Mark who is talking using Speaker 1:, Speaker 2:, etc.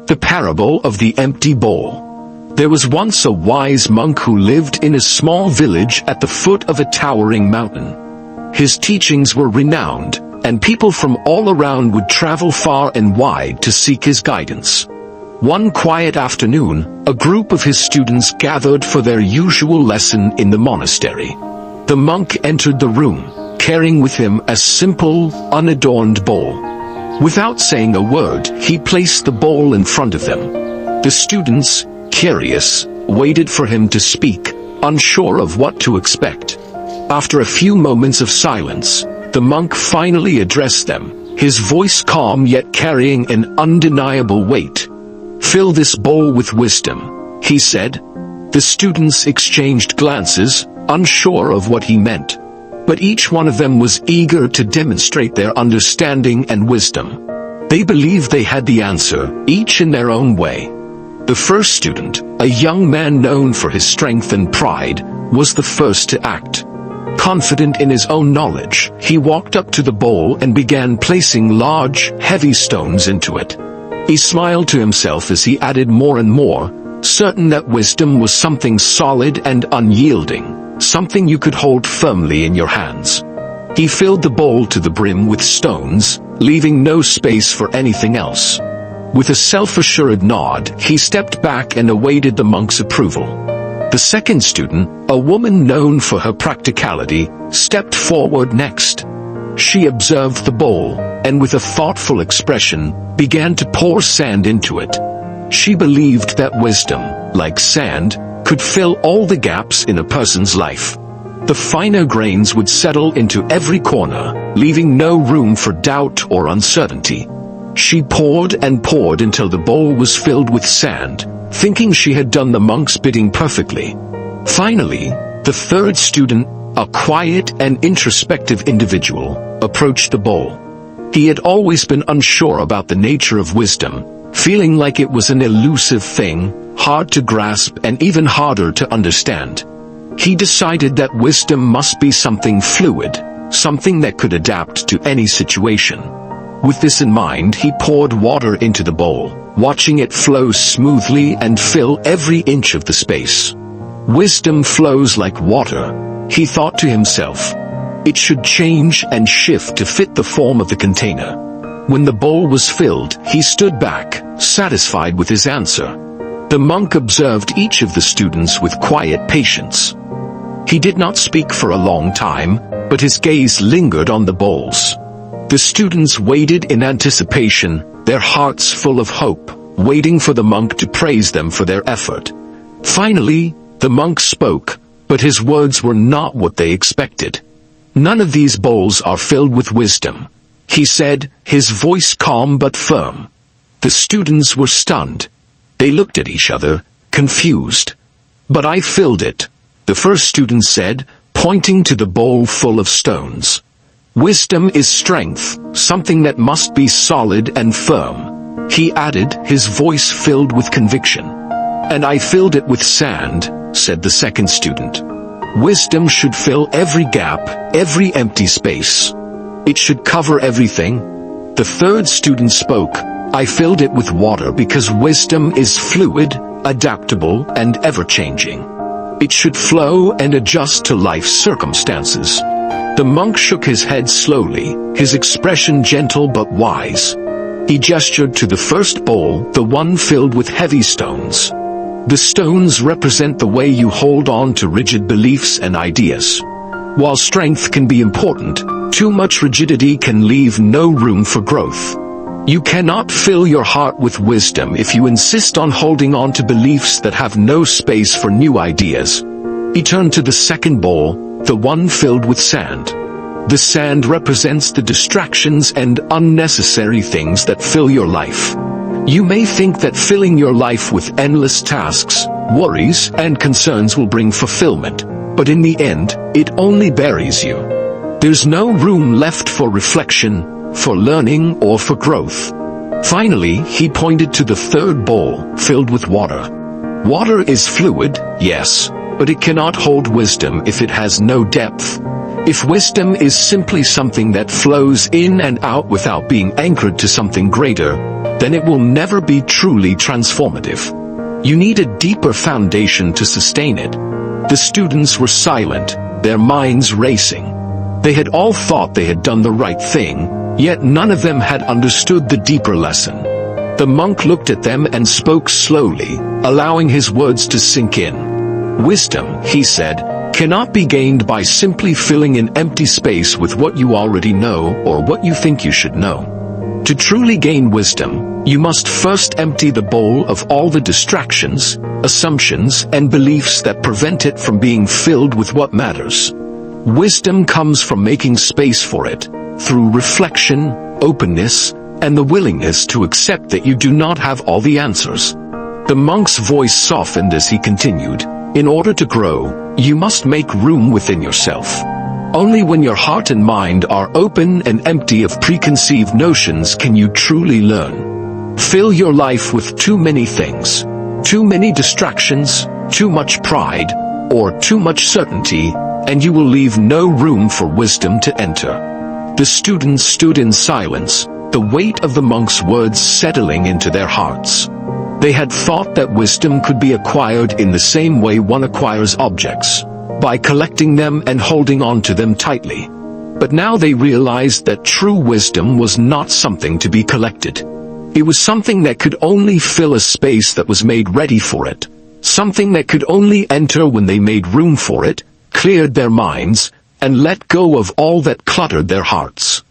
Speaker 1: The Parable of the Empty Bowl. There was once a wise monk who lived in a small village at the foot of a towering mountain. His teachings were renowned, and people from all around would travel far and wide to seek his guidance. One quiet afternoon, a group of his students gathered for their usual lesson in the monastery. The monk entered the room, carrying with him a simple, unadorned bowl. Without saying a word, he placed the bowl in front of them. The students, curious, waited for him to speak, unsure of what to expect. After a few moments of silence, the monk finally addressed them, his voice calm yet carrying an undeniable weight. "Fill this bowl with wisdom," he said. The students exchanged glances, unsure of what he meant. But each one of them was eager to demonstrate their understanding and wisdom. They believed they had the answer, each in their own way. The first student, a young man known for his strength and pride, was the first to act. Confident in his own knowledge, he walked up to the bowl and began placing large, heavy stones into it. He smiled to himself as he added more and more, certain that wisdom was something solid and unyielding, something you could hold firmly in your hands. He filled the bowl to the brim with stones, leaving no space for anything else. With a self-assured nod, he stepped back and awaited the monk's approval. The second student, a woman known for her practicality, stepped forward next. She observed the bowl, and with a thoughtful expression, began to pour sand into it. She believed that wisdom, like sand, could fill all the gaps in a person's life. The finer grains would settle into every corner, leaving no room for doubt or uncertainty. She poured and poured until the bowl was filled with sand, thinking she had done the monk's bidding perfectly. Finally, the third student, a quiet and introspective individual, approached the bowl. He had always been unsure about the nature of wisdom, feeling like it was an elusive thing, hard to grasp and even harder to understand. He decided that wisdom must be something fluid, something that could adapt to any situation. With this in mind, he poured water into the bowl, watching it flow smoothly and fill every inch of the space. Wisdom flows like water, he thought to himself. It should change and shift to fit the form of the container. When the bowl was filled, he stood back, satisfied with his answer. The monk observed each of the students with quiet patience. He did not speak for a long time, but his gaze lingered on the bowls. The students waited in anticipation, their hearts full of hope, waiting for the monk to praise them for their effort. Finally, the monk spoke, but his words were not what they expected. "None of these bowls are filled with wisdom," he said, his voice calm but firm. The students were stunned. They looked at each other, confused. "But I filled it," the first student said, pointing to the bowl full of stones. "Wisdom is strength, something that must be solid and firm," he added, his voice filled with conviction. "And I filled it with sand," said the second student. "Wisdom should fill every gap, every empty space. It should cover everything." The third student spoke. "I filled it with water because wisdom is fluid, adaptable, and ever-changing. It should flow and adjust to life's circumstances." The monk shook his head slowly, his expression gentle but wise. He gestured to the first bowl, the one filled with heavy stones. "The stones represent the way you hold on to rigid beliefs and ideas. While strength can be important, too much rigidity can leave no room for growth. You cannot fill your heart with wisdom if you insist on holding on to beliefs that have no space for new ideas." He turned to the second bowl, the one filled with sand. "The sand represents the distractions and unnecessary things that fill your life. You may think that filling your life with endless tasks, worries, and concerns will bring fulfillment, but in the end, it only buries you. There's no room left for reflection, for learning, or for growth." Finally, he pointed to the third bowl, filled with water. "Water is fluid, yes, but it cannot hold wisdom if it has no depth. If wisdom is simply something that flows in and out without being anchored to something greater, then it will never be truly transformative. You need a deeper foundation to sustain it. The students were silent, their minds racing. They had all thought they had done the right thing, yet none of them had understood the deeper lesson. The monk looked at them and spoke slowly, allowing his words to sink in. Wisdom, he said, cannot be gained by simply filling an empty space with what you already know or what you think you should know. To truly gain wisdom, you must first empty the bowl of all the distractions, assumptions, and beliefs that prevent it from being filled with what matters. Wisdom comes from making space for it, through reflection, openness, and the willingness to accept that you do not have all the answers. The monk's voice softened as he continued, "In order to grow, you must make room within yourself. Only when your heart and mind are open and empty of preconceived notions can you truly learn. Fill your life with too many things, too many distractions, too much pride, or too much certainty, and you will leave no room for wisdom to enter." The students stood in silence, the weight of the monk's words settling into their hearts. They had thought that wisdom could be acquired in the same way one acquires objects, by collecting them and holding on to them tightly. But now they realized that true wisdom was not something to be collected. It was something that could only fill a space that was made ready for it, something that could only enter when they made room for it, cleared their minds, and let go of all that cluttered their hearts.